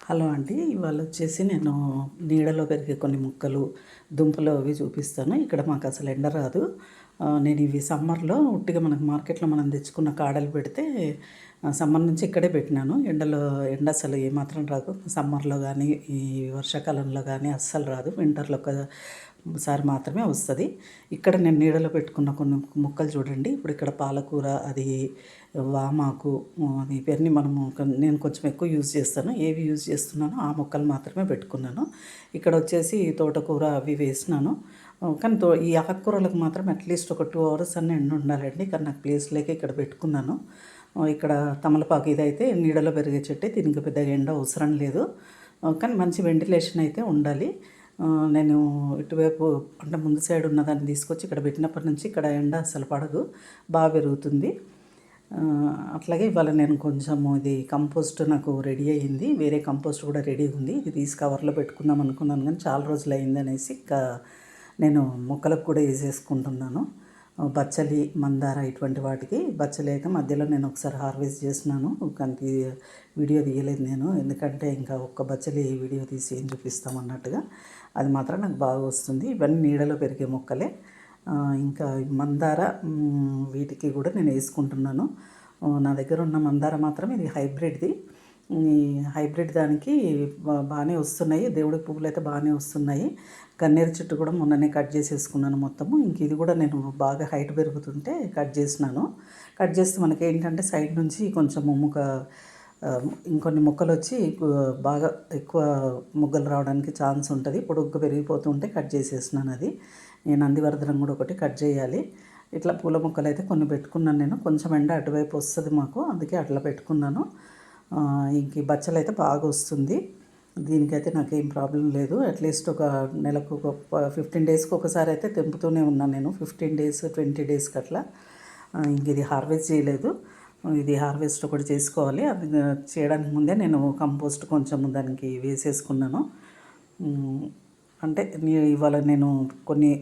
Hello అండి. ఇవాళ వచ్చేసి నేను నీడలో పెరిగే కొన్ని మొక్కలు, దుంపలు అవి చూపిస్తాను. ఇక్కడ మాకు అసలు ఎండ రాదు. నేను ఇవి సమ్మర్‌లో ఉట్టిగా మనకు మార్కెట్‌లో మనం తెచ్చుకున్న కాడలు పెడితే సమ్మర్ నుంచి ఇక్కడే పెట్టినాను. ఎండ అసలు ఏమాత్రం రాదు. సమ్మర్‌లో గానీ, ఈ వర్షాకాలంలో గానీ అస్సలు రాదు. వింటర్‌లో ఒకసారి మాత్రమే వస్తది. ఇక్కడ నేను నీడలో పెట్టుకున్న కొన్ని మొక్కలు చూడండి. ఇప్పుడు ఇక్కడ పాలకూర, అది వామాకు, అది ఇవన్నీ నేను కొంచెం ఎక్కువ యూజ్ చేస్తాను. ఏవి యూజ్ చేస్తున్నానో ఆ మొక్కలు మాత్రమే పెట్టుకున్నాను. ఇక్కడ వచ్చేసి తోటకూర అవి వేసినాను. కానీ ఈ ఆకుకూరలకు మాత్రం అట్లీస్ట్ ఒక 2 అవర్స్ అన్న ఎండ ఉండాలండి. కానీ నాకు ప్లేస్ లేక ఇక్కడ పెట్టుకున్నాను. ఇక్కడ తమలపాకు ఇదైతే నీడలో పెరిగే చెట్టే. దీనికి పెద్దగా ఎండ అవసరం లేదు. కానీ మంచి వెంటిలేషన్ అయితే ఉండాలి. నేను ఇటువైపు అంటే ముందు సైడ్ ఉన్నదాన్ని తీసుకొచ్చి ఇక్కడ పెట్టినప్పటి నుంచి ఇక్కడ ఎండ అసలు పడదు, బాగా పెరుగుతుంది. అట్లాగే ఇవాళ నేను కొంచెము ఇది కంపోస్ట్ నాకు రెడీ అయ్యింది. వేరే కంపోస్ట్ కూడా రెడీ ఉంది. ఇది తీసి కవర్లో పెట్టుకుందాం అనుకున్నాను, కానీ చాలా రోజులు అయింది అనేసి ఇంకా నేను మొక్కలకు కూడా వేసేసుకుంటున్నాను. బచ్చలి, మందార ఇటువంటి వాటికి. బచ్చలి అయితే మధ్యలో నేను ఒకసారి హార్వెస్ట్ చేసినాను, కానీ వీడియో తీయలేదు నేను. ఎందుకంటే ఇంకా ఒక్క బచ్చలి వీడియో తీసి ఏం చూపిస్తామన్నట్టుగా. అది మాత్రం నాకు బాగా వస్తుంది. ఇవన్నీ నీడలో పెరిగే మొక్కలే. ఇంకా మందార, వీటికి కూడా నేను వేసుకుంటున్నాను. నా దగ్గర ఉన్న మందార మాత్రం ఇది హైబ్రిడ్ది. ఈ హైబ్రిడ్ దానికి బాగానే వస్తున్నాయి. దేవుడి పువ్వులు అయితే బాగానే వస్తున్నాయి. గన్నేరు చెట్టు కూడా మొన్ననే కట్ చేసేసుకున్నాను మొత్తము. ఇంక ఇది కూడా నేను బాగా హైట్ పెరుగుతుంటే కట్ చేసినాను. కట్ చేస్తే మనకి ఏంటంటే సైడ్ నుంచి కొంచెం ఇంకొన్ని మొక్కలు వచ్చి బాగా ఎక్కువ మొగ్గలు రావడానికి ఛాన్స్ ఉంటుంది. పొడుగ్గా పెరిగిపోతుంటే కట్ చేసేసినాను. అది నేను నందివర్ధనం కూడా ఒకటి కట్ చేయాలి. ఇట్లా పూల మొక్కలు అయితే కొన్ని పెట్టుకున్నాను నేను. కొంచెం ఎండ అటువైపు వస్తుంది మాకు, అందుకే అట్లా పెట్టుకున్నాను. ఇంక ఈ బచ్చలు అయితే బాగా వస్తుంది. దీనికైతే నాకేం ప్రాబ్లం లేదు. అట్లీస్ట్ ఒక నెలకు ఒక 15 డేస్కి ఒకసారి అయితే తెంపుతూనే ఉన్నాను నేను. 15 డేస్ 20 డేస్కి అట్లా. ఇంక ఇది హార్వెస్ట్ చేయలేదు. ఇది హార్వెస్ట్ ఒకటి చేసుకోవాలి. అది చేయడానికి ముందే నేను కంపోస్ట్ కొంచెం దానికి వేసేసుకున్నాను. అంటే ఇవాళ నేను కొన్ని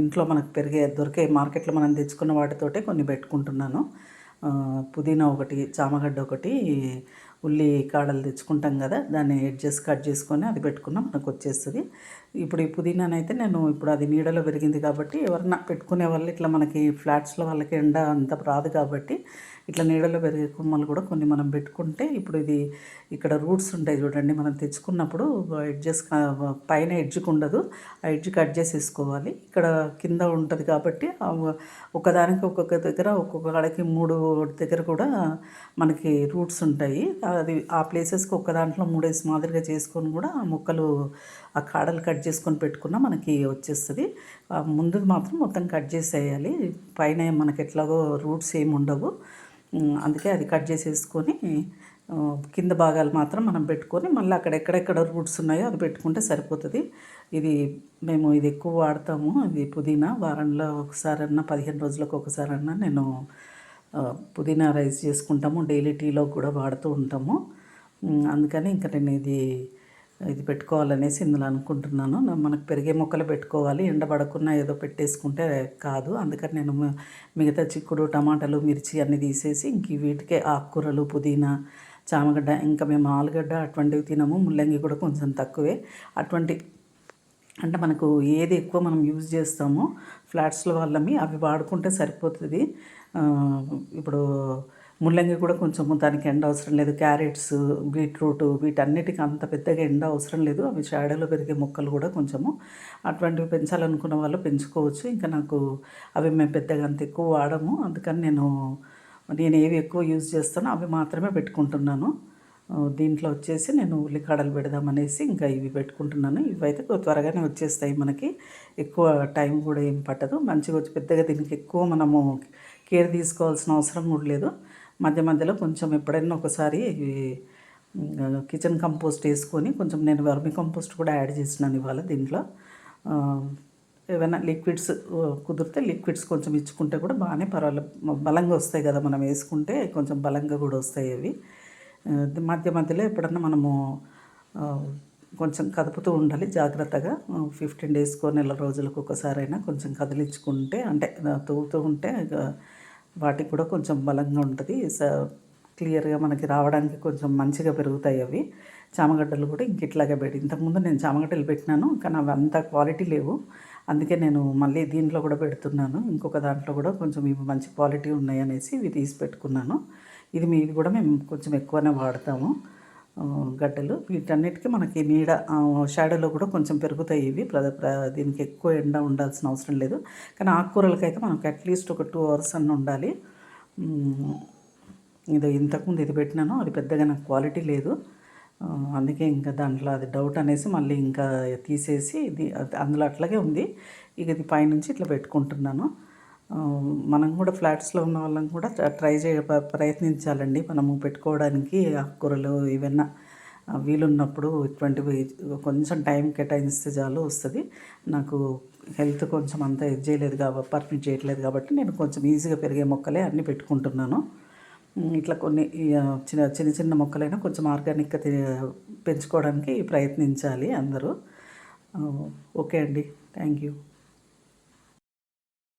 ఇంట్లో మనకు దొరికే మార్కెట్లో మనం తెచ్చుకున్న వాటితోటే కొన్ని పెట్టుకుంటున్నాను. పుదీనా ఒకటి, చామగడ్డ ఒకటి, ఉల్లి కాడలు తెచ్చుకుంటాం కదా, దాన్ని ఎడ్జెస్ కట్ చేసుకొని అది పెట్టుకున్నా మనకు వచ్చేస్తుంది. ఇప్పుడు ఈ పుదీనానైతే నేను ఇప్పుడు అది నీడలో పెరిగింది కాబట్టి ఎవరన్నా పెట్టుకునే వాళ్ళు ఇట్లా మనకి ఫ్లాట్స్లో వాళ్ళకి ఎండ అంత రాదు కాబట్టి ఇట్లా నీడలో పెరిగే కొమ్మలు కూడా కొన్ని మనం పెట్టుకుంటే, ఇప్పుడు ఇది ఇక్కడ రూట్స్ ఉంటాయి చూడండి, మనం తెచ్చుకున్నప్పుడు ఎడ్జెస్ పైన ఎడ్జ్కి ఉండదు, ఆ ఎడ్జ్ కట్ చేసేసుకోవాలి. ఇక్కడ కింద ఉంటుంది కాబట్టి ఒకదానికి ఒక్కొక్క దగ్గర ఒక్కొక్క కాడకి 3 దగ్గర కూడా మనకి రూట్స్ ఉంటాయి. అది ఆ ప్లేసెస్కి ఒక్క దాంట్లో 3 మాదిరిగా చేసుకొని కూడా ఆ మొక్కలు ఆ కాడలు కట్ చేసుకొని పెట్టుకున్నా మనకి వచ్చేస్తుంది. ముందుది మాత్రం మొత్తం కట్ చేసేయాలి. పైన మనకి ఎట్లాగో రూట్స్ ఏమి ఉండవు, అందుకే అది కట్ చేసేసుకొని కింద భాగాలు మాత్రం మనం పెట్టుకొని మళ్ళీ అక్కడ ఎక్కడెక్కడ రూట్స్ ఉన్నాయో అది పెట్టుకుంటే సరిపోతుంది. మేము ఇది ఎక్కువ వాడతాము. ఇది పుదీనా వారంలో ఒకసారన్నా 15 రోజులకు ఒకసారన్నా నేను పుదీనా రైస్ చేసుకుంటాము. డైలీ టీలో కూడా వాడుతూ ఉంటాము. అందుకని ఇంకా నేను ఇది పెట్టుకోవాలనేసి ఇందులో అనుకుంటున్నాను. మనకు పెరిగే మొక్కలు పెట్టుకోవాలి, ఎండబడకుండా ఏదో పెట్టేసుకుంటే కాదు. అందుకని నేను మిగతా చిక్కుడు, టమాటాలు, మిర్చి అన్నీ తీసేసి ఇంక వీటికే ఆకుకూరలు, పుదీనా, చామగడ్డ, ఇంకా మేము ఆలుగడ్డ అటువంటివి తినము. ముల్లంగి కూడా కొంచెం తక్కువే. అంటే మనకు ఏది ఎక్కువ మనం యూజ్ చేస్తామో ఫ్లాట్స్లో వాళ్ళమి అవి వాడుకుంటే సరిపోతుంది. ఇప్పుడు ముల్లంగి కూడా కొంచెము దానికి ఎండ అవసరం లేదు. క్యారెట్స్, బీట్రూట్ వీటన్నిటికీ అంత పెద్దగా ఎండ అవసరం లేదు. అవి షాడోలో పెరిగే మొక్కలు కూడా కొంచెము అటువంటివి పెంచాలనుకున్న వాళ్ళు పెంచుకోవచ్చు. ఇంకా అవి మేము పెద్దగా అంత ఎక్కువ వాడము. అందుకని నేను ఏవి ఎక్కువ యూజ్ చేస్తానో అవి మాత్రమే పెట్టుకుంటున్నాను. దీంట్లో వచ్చేసి నేను ఉల్లికాడలు పెడదామనేసి ఇంకా ఇవి పెట్టుకుంటున్నాను. ఇవైతే త్వరగానే వచ్చేస్తాయి, మనకి ఎక్కువ టైం కూడా ఏం పట్టదు. మంచిగా వచ్చి పెద్దగా దీనికి ఎక్కువ మనము కేర్ తీసుకోవాల్సిన అవసరం కూడా లేదు. మధ్య మధ్యలో కొంచెం ఎప్పుడైనా ఒకసారి కిచెన్ కంపోస్ట్ వేసుకొని కొంచెం నేను వర్మి కంపోస్ట్ కూడా యాడ్ చేసినాను ఇవాళ దీంట్లో. ఏమైనా లిక్విడ్స్ కుదిరితే లిక్విడ్స్ కొంచెం ఇచ్చుకుంటే కూడా బాగానే పర్వాలేదు, బలంగా వస్తాయి కదా. మనం వేసుకుంటే కొంచెం బలంగా కూడా వస్తాయి అవి. మధ్య మధ్యలో ఎప్పుడన్నా మనము కొంచెం కదుపుతూ ఉండాలి జాగ్రత్తగా. 15 డేస్కో నెల రోజులకు ఒకసారైనా కొంచెం కదిలించుకుంటే, అంటే తవ్వుతూ ఉంటే వాటికి కూడా కొంచెం బలంగా ఉంటుంది. క్లియర్గా మనకి రావడానికి కొంచెం మంచిగా పెరుగుతాయి అవి. చామగడ్డలు కూడా ఇంక ఇట్లాగే పెట్టి ఇంతకుముందు నేను చామగడ్డలు పెట్టినాను, కానీ అవి అంత క్వాలిటీ లేవు. అందుకే నేను మళ్ళీ దీంట్లో కూడా పెడుతున్నాను. ఇంకొక దాంట్లో కూడా కొంచెం ఇవి మంచి క్వాలిటీ ఉన్నాయి అనేసి ఇవి తీసి పెట్టుకున్నాను. ఇది కూడా మేము కొంచెం ఎక్కువనే వాడతాము గడ్డలు. వీటన్నిటికీ మనకి నీడ షాడోలో కూడా కొంచెం పెరుగుతాయి ఇవి. దీనికి ఎక్కువ ఎండ ఉండాల్సిన అవసరం లేదు. కానీ ఆకుకూరలకైతే మనకు అట్లీస్ట్ ఒక 2 hours అన్న ఉండాలి. ఇంతకుముందు ఇది పెట్టినాను, అది పెద్దగా నాకు క్వాలిటీ లేదు. అందుకే ఇంకా దాంట్లో అది డౌట్ అనేసి మళ్ళీ ఇంకా తీసేసి అందులో అట్లాగే ఉంది. ఇది పైనుంచి ఇట్లా పెట్టుకుంటున్నాను. మనం కూడా ఫ్లాట్స్లో ఉన్న వాళ్ళం కూడా ప్రయత్నించాలండి మనము పెట్టుకోవడానికి. ఆకుకూరలు ఏవైనా వీలున్నప్పుడు ఇటువంటివి కొంచెం టైం కేటాయిస్తే చాలు వస్తుంది. నాకు హెల్త్ కొంచెం అంతా పర్మిట్ చేయట్లేదు కాబట్టి నేను కొంచెం ఈజీగా పెరిగే మొక్కలే అన్నీ పెట్టుకుంటున్నాను. ఇట్లా కొన్ని చిన్న చిన్న మొక్కలైనా కొంచెం ఆర్గానిక్గా పెంచుకోవడానికి ప్రయత్నించాలి అందరూ. ఓకే అండి, థ్యాంక్ యూ.